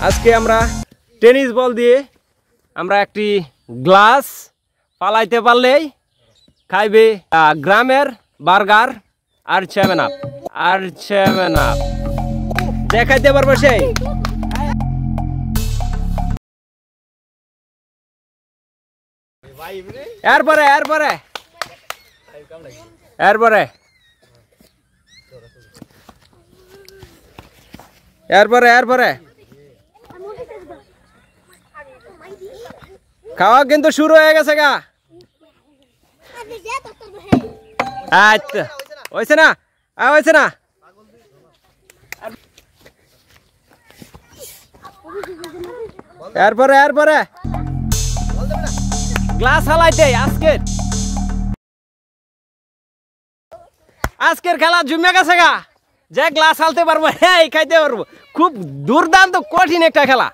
আজকে আমরা tennis ball দিয়ে আমরা একটি গ্লাস পালাইতে পারলেই খাইবে গ্রামের বার্গার আর 7 আপ দেখাইতে পারবো সেই এরপরে খাওয়া কিন্তু শুরু হয়ে গেছে গা। আচ্ছা হয়েছে না এরপরে গ্লাস হালাইতে আজকের খেলা জমে গেছে গা। যে গ্লাস হালতে পারবো হ্যাঁ খাইতে পারবো। খুব দুর্দান্ত কঠিন একটা খেলা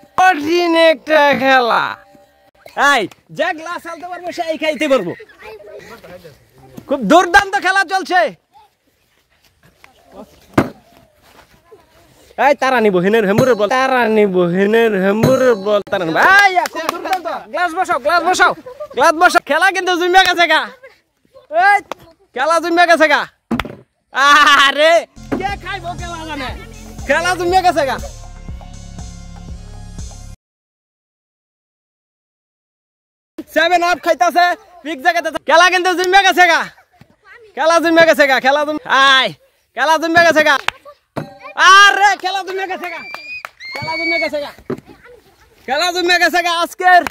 এই যে গ্লাস হালতে পারবো সেই খাইতে পারবো। খুব দুর্দান্ত খেলা চলছে। এই তারা নিব হেনের হেম্বুরের বল খুব দুর্দান্ত। গ্লাস বসাও খেলা কিন্তু জমে গেছে গা। আরে কে খাইবো খেলা জানে খেলা জমে গেছে গা। সেভেন আপ খাইতাছে পিক জায়গাতে খেলা কিন্তু জমে গেছে গা। আরে খেলা জমে গেছে গা আজকের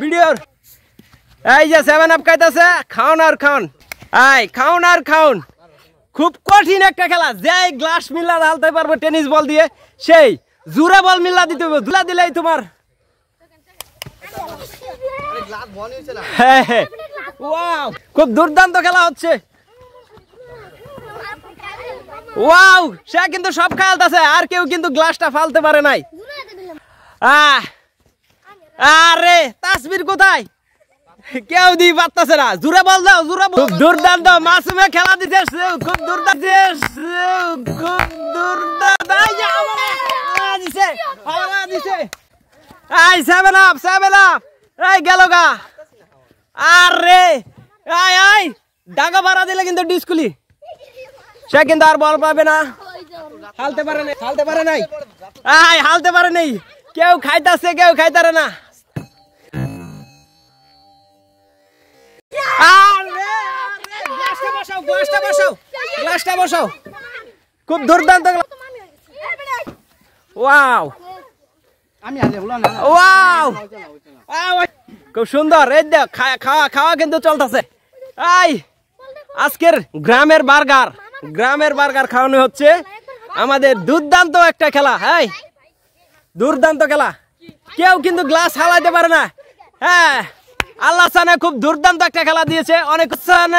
ভিডিওর। এই যে 7 আপ খাইতাছে খাওন আর খাওন। খুব কঠিন একটা খেলা। যে গ্লাস মিলা ঢালতে পারবো টেনিস বল দিয়ে সেই জোরে বল মিলা দিতে হবে। ধুলা দিলেই তোমার ওয়াও খুব দুর্দান্ত খেলা হচ্ছে। ওয়াও সে কিন্তু সব খেলতেছে আর কেউ কিন্তু গ্লাসটা ফালতে পারে নাই। আরে তাসবির কোথায় কেউ দি পারতেছে না। জোরে বল দাও খুব দুর্দান্ত মাসুমে খেলা দিতে খুব দুর্দান্ত এই 7 আপ এই গেল গা। আরে ডাকা ভাড়া দিলে কিন্তু ডিসকুলি সে কিন্তু আর বল পাবে না। হালতে পারে নাই কেউ খাইতাছে কেউ খাইতারে না। গ্লাসটা বসাও খুব দুর্দান্ত। ওয়াও খুব সুন্দর। এই দেখ খাওয়া কিন্তু চলতেছে। আজকের গ্রামের বার্গার খাওয়ানো হচ্ছে আমাদের দুর্দান্ত একটা খেলা। দুর্দান্ত খেলা কেউ কিন্তু গ্লাস হালাইতে পারে না। হ্যাঁ আল্লাহ সানে খুব দুর্দান্ত একটা খেলা দিয়েছে। অনেকক্ষণ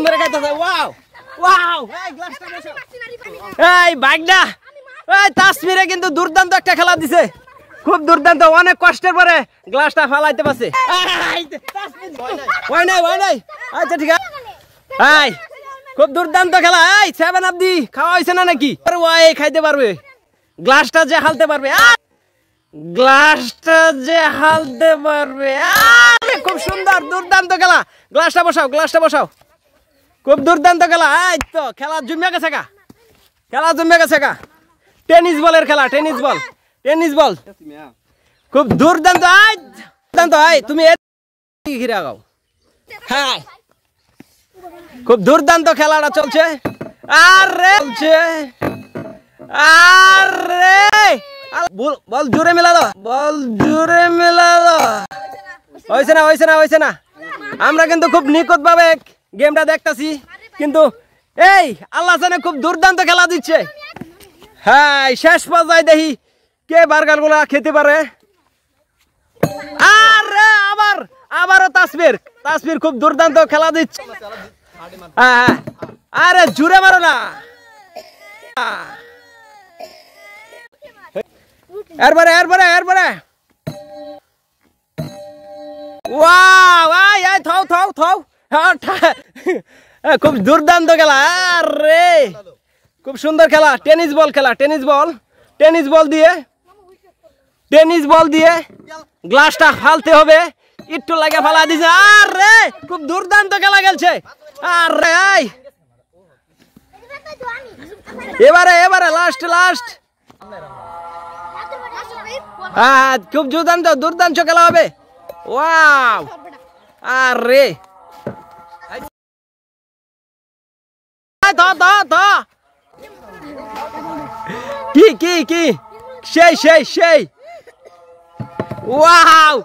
ধরে খাইতেছে। তাসমিরে কিন্তু দুর্দান্ত একটা খেলা দিছে। খুব দুর্দান্ত অনেক কষ্টের পরে গ্লাসটা ফালাইতে পারছে। আচ্ছা ঠিক আছে খুব দুর্দান্ত খেলা। 7 আপ দি খাওয়া হয়েছে না নাকি? খাইতে পারবে গ্লাসটা যে হালতে পারবে খুব সুন্দর দুর্দান্ত খেলা। গ্লাসটা বসাও খুব দুর্দান্ত খেলা। তো খেলা জমে গেছে গা। টেনিস বল খুব দুর্দান্ত। তুমি ঘিরে গাও। হ্যাঁ খুব দুর্দান্ত খেলাটা চলছে। আরে বল জোরে মেলা দাও হয়েছে না। আমরা কিন্তু খুব নিকট ভাবে গেমটা দেখতেছি কিন্তু এই আল্লাহ জানে খুব দুর্দান্ত খেলা দিচ্ছে। হ্যাঁ শেষ পর্যায়ে দেখি কে বার্গার গুলা খেতে পারে। আরে আবারও তাসবির খুব দুর্দান্ত খেলা দিচ্ছে। আরে জুড়ে মারো না। এরপরে থাও খুব দুর্দান্ত খেলা। আরে খুব সুন্দর খেলা, টেনিস বল খেলা, টেনিস বল দিয়ে গ্লাসটা ফালতে হবে, একটু লাগে ফালা দিছে। আরে খুব দুর্দান্ত খেলা খেলছে। আরে এবারে লাস্ট হ্যাঁ, খুব দুর্দান্ত খেলা হবে। ওয়াও, আরে কি সেই ওয়াও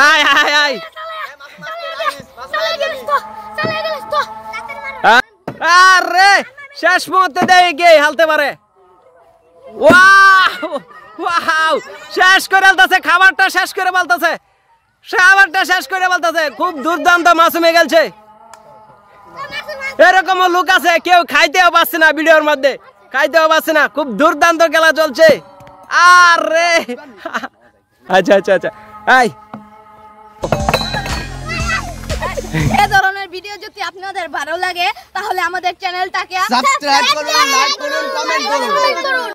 আয় আরে শেষ মুহূর্তে দেখে হালতে পারে। ওয়াও শেষ করে ফেলতেছে, খাবারটা শেষ করে ফেলতেছে। খুব দুর্দান্ত মাসুমে গেলছে। এরকম লোক আছে, কেউ খাইতেও পারছে না, ভিডিওর মধ্যে খাইতেও পারছে না। খুব দুর্দান্ত খেলা চলছে। আরে আচ্ছা এই ধরনের ভিডিও যদি আপনাদের ভালো লাগে তাহলে আমাদের চ্যানেলটাকে সাবস্ক্রাইব করুন, লাইক করুন, কমেন্ট করুন।